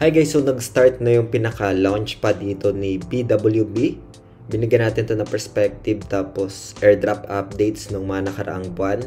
Hi guys, so nag-start na yung pinaka-launchpad dito ni BWB. Binigyan natin to na perspective tapos airdrop updates ng mga nakaraang buwan.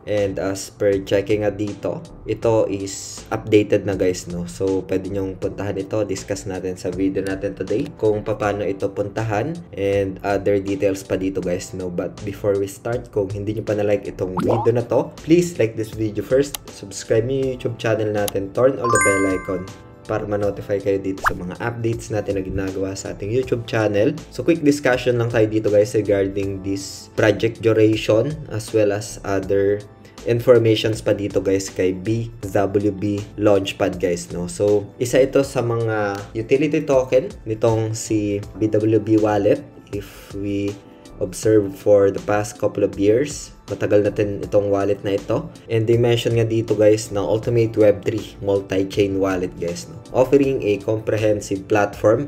And as per checking nga dito, ito is updated na guys, no? So pwede nyong puntahan ito, discuss natin sa video natin today kung paano ito puntahan and other details pa dito guys, no? But before we start, kung hindi nyo pa na-like itong video na to, please like this video first, subscribe nyo yung YouTube channel natin, turn on the bell icon para ma-notify kayo dito sa mga updates natin na ginagawa sa ating YouTube channel. So quick discussion lang tayo dito guys regarding this project duration as well as other informations pa dito guys kay BWB Launchpad guys, no. So isa ito sa mga utility token nitong si BWB wallet. If we observe for the past couple of years, matagal natin itong wallet na ito. And they mention nga dito guys ng Ultimate Web3 multi-chain wallet guys, no? Offering a comprehensive platform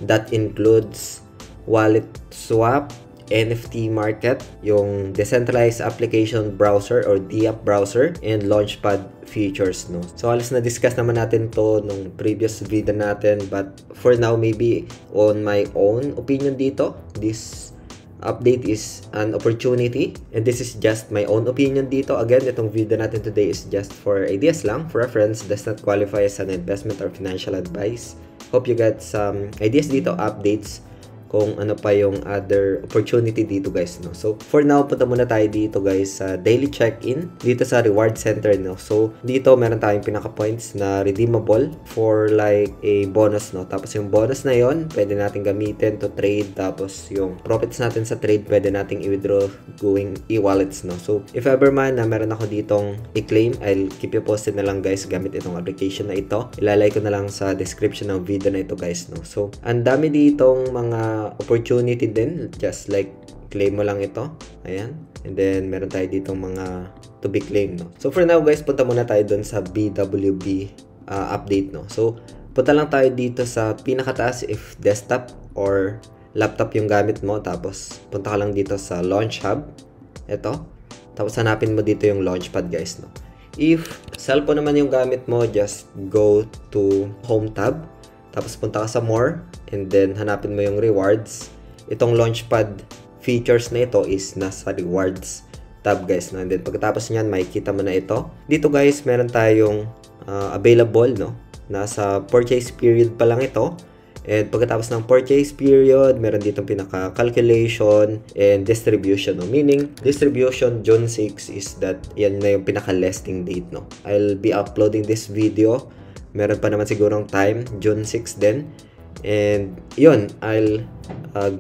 that includes wallet swap, NFT market, yung decentralized application browser or DApp browser, and launchpad features, no. So halos na discuss naman natin to nung previous video natin, but for now maybe on my own opinion dito, this update is an opportunity and this is just my own opinion dito. Again, itong video natin today is just for ideas lang, for reference, does not qualify as an investment or financial advice. Hope you got some ideas dito, updates kung ano pa yung other opportunity dito guys, no. So for now, punta muna tayo dito guys sa daily check-in dito sa reward center, no. So dito meron tayong pinaka points na redeemable for like a bonus, no. Tapos yung bonus na yon pwede natin gamitin to trade, tapos yung profits natin sa trade pwede nating i-withdraw going e-wallets, no. So if ever man na meron ako ditong i-claim, I'll keep you posted na lang guys gamit itong application na ito. Ilalagay ko na lang sa description ng video na ito guys, no. So ang dami ditong mga opportunity din, just like claim mo lang ito, ayan, and then meron tayo ditong mga to be claimed, no. So for now guys, punta muna tayo dun sa BWB update, no. So punta lang tayo dito sa pinakataas if desktop or laptop yung gamit mo, tapos punta ka lang dito sa launch hub, ito, tapos hanapin mo dito yung launchpad guys, no. If cellphone naman yung gamit mo, just go to home tab, tapos punta ka sa more, and then hanapin mo yung rewards. Itong launchpad features na ito is nasa rewards tab guys, no? And then pagkatapos nyan, makikita mo na ito. Dito guys, meron tayong available, no? Nasa purchase period pa lang ito. And pagkatapos ng purchase period, meron ditong pinaka-calculation and distribution, no? Meaning, distribution June 6 is that yan na yung pinaka-listing date, no? I'll be uploading this video. Meron pa naman sigurong time, June 6 din. And yun, I'll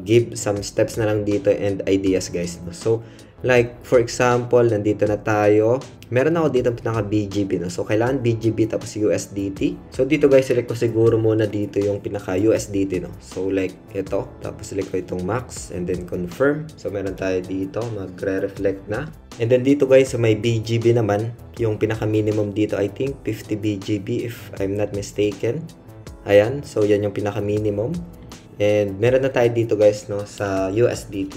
give some steps na lang dito and ideas guys, no? So like for example, nandito na tayo, meron ako dito pinaka BGB, no? So kailangan BGB tapos USDT. So dito guys, select ko siguro muna dito yung pinaka USDT, no? So like ito, tapos select ko itong max and then confirm. So meron tayo dito, magre-reflect na. And then dito guys, sa may BGB naman, yung pinaka minimum dito I think 50 BGB if I'm not mistaken. Ayan, so yan yung pinaka minimum. And meron na tayo dito guys, no, sa USDT.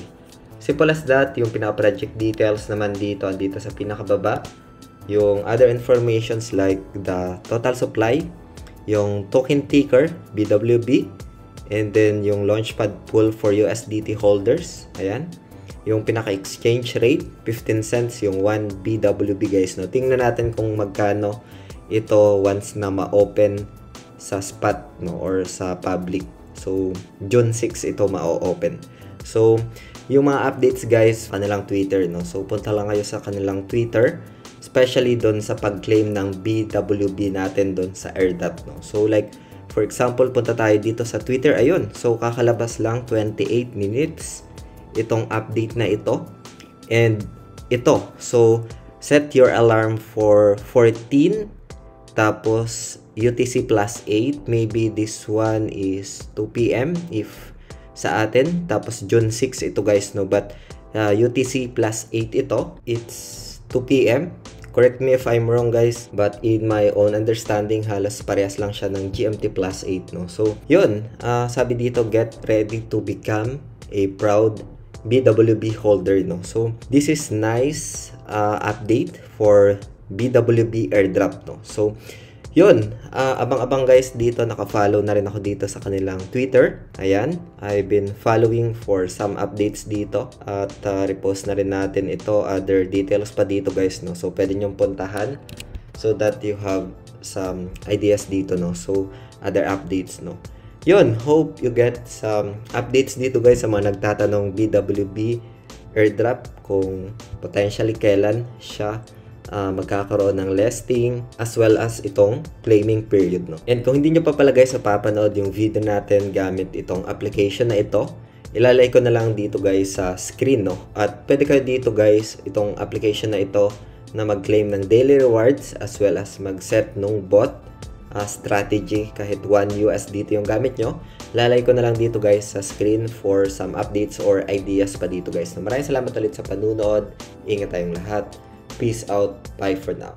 Simple as that. Yung pinaka project details naman dito sa pinakababa. Yung other informations like the total supply, yung token ticker BWB, and then yung launchpad pool for USDT holders. Ayan. Yung pinaka exchange rate 15 cents yung 1 BWB guys, no. Tingnan natin kung magkano ito once na ma-open sa spot, no, or sa public. So June 6 ito ma-open. So yung mga updates guys, kanilang Twitter, no. So punta lang kayo sa kanilang Twitter, especially doon sa pag-claim ng BWB natin doon sa airdrop, no. So like for example, punta tayo dito sa Twitter, ayun. So kakalabas lang 28 minutes itong update na ito. And ito, so set your alarm for 14, tapos UTC plus 8, maybe this one is 2 PM if sa atin, tapos June 6 ito guys, no. But UTC plus 8 ito, it's 2 PM. Correct me if I'm wrong guys, but in my own understanding, halos parehas lang siya ng GMT plus 8, no. So yun, sabi dito, get ready to become a proud BWB holder, no. So this is nice update for BWB airdrop, no. So Yun, abang-abang guys dito, naka-follow na rin ako dito sa kanilang Twitter. Ayan, I've been following for some updates dito at repost na rin natin ito, other details pa dito guys, no. So pwede nyong puntahan so that you have some ideas dito, no. So other updates, no. Yun, hope you get some updates dito guys sa mga nagtatanong BWB airdrop kung potentially kailan siya magkakaroon ng listing as well as itong claiming period, no. And kung hindi nyo pa pala guys napapanood yung video natin gamit itong application na ito, ilalagay ko na lang dito guys sa screen, no. At pwede kayo dito guys itong application na ito na mag-claim ng daily rewards as well as mag-set nung bot strategy kahit 1 USDT yung gamit nyo. Lalagay ko na lang dito guys sa screen for some updates or ideas pa dito guys. Maraming salamat ulit sa panunood. Ingat tayong lahat. Peace out. Bye for now.